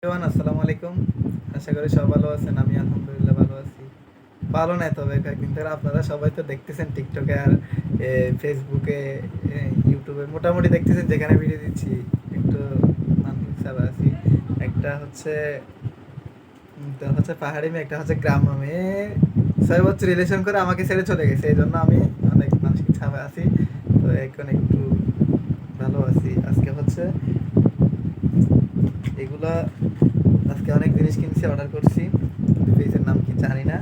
Everyone, আসসালামু আলাইকুম। আশা করি সব ভালো আছেন। আমি আলহামদুলিল্লাহ ভালো আছি। ভালো নাই তবে কয়েকদিন ধরে আপনারা সবাই তো দেখতেছেন টিকটকে আর ফেসবুকে, ইউটিউবে মোটামুটি দেখতেছেন যেখানে ভিডিও দিচ্ছি একটু মানসিক চাপ আছি। একটা হচ্ছে পাহাড়ি মেয়ে, একটা হচ্ছে গ্রাম্য মেয়ে। 6 বছর রিলেশন করে আমাকে ছেড়ে চলে গেছে, এই জন্য আমি অনেক মানসিক চাপে আছি। তো এখন একটু ভালো আছি। আজকে হচ্ছে এগুলা আজকে অনেক জিনিস কিনছি, অর্ডার করছি, কিন্তু পেজের নাম কি জানি না।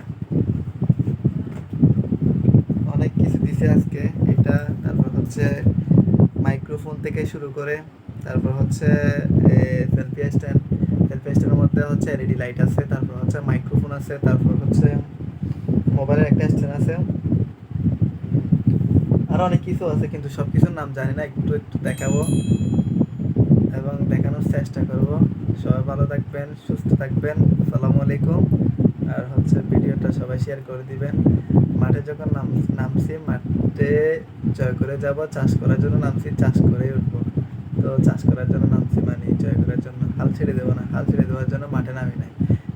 অনেক কিছু দিছে আজকে। এটা তারপর হচ্ছে মাইক্রোফোন থেকে শুরু করে, তারপর হচ্ছে সেলফি স্ট্যান্ড। সেলফি স্ট্যান্ডের মধ্যে হচ্ছে এলইডি লাইট আছে, তারপর হচ্ছে মাইক্রোফোন আছে, তারপর হচ্ছে মোবাইলের একটা স্ট্যান্ড আছে। আর অনেক কিছু আছে, কিন্তু সব কিছুর নাম জানি না। একটু একটু দেখাবো এবং দেখানোর চেষ্টা করব। সবাই ভালো থাকবেন, সুস্থ থাকবেন। আসসালামু আলাইকুম। আর হচ্ছে ভিডিওটা সবাই শেয়ার করে দিবেন। মাঠে যখন নামছি, মাঠে জয় করে যাব। চাষ করার জন্য নামছি, চাষ করেই উঠবো। তো চাষ করার জন্য নামছি মানে জয় করার জন্য। হাল ছেড়ে দেবো না, হাল ছেড়ে দেওয়ার জন্য মাঠে নামি নাই।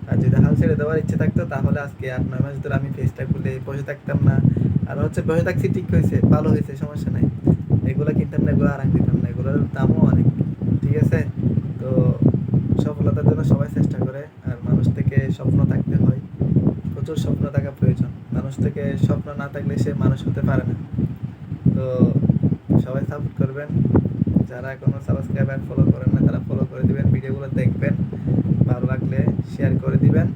আর যদি হাল ছেড়ে দেওয়ার ইচ্ছে থাকতো তাহলে আজকে 8-9 মাস ধরে আমি ফেসটা খুলে বসে থাকতাম না। আর হচ্ছে বসে থাকছি, ঠিক হয়েছে, ভালো হয়েছে, সমস্যা নাই। এগুলো কিনতাম না, এগুলো আরাম দিতাম না, এগুলোর দামও অনেক। ঠিক আছে? তো সফলতার জন্য সবাই চেষ্টা করে, আর মানুষ থেকে স্বপ্ন থাকতে হয়। প্রচুর স্বপ্ন থাকা প্রয়োজন। মানুষ থেকে স্বপ্ন না থাকলে সে মানুষ হতে পারে না। তো সবাই সাপোর্ট করবেন। যারা এখনো সাবস্ক্রাইব আর ফলো করেন না তারা ফলো করে দিবেন, ভিডিওগুলো দেখবেন, ভালো লাগলে শেয়ার করে দিবেন।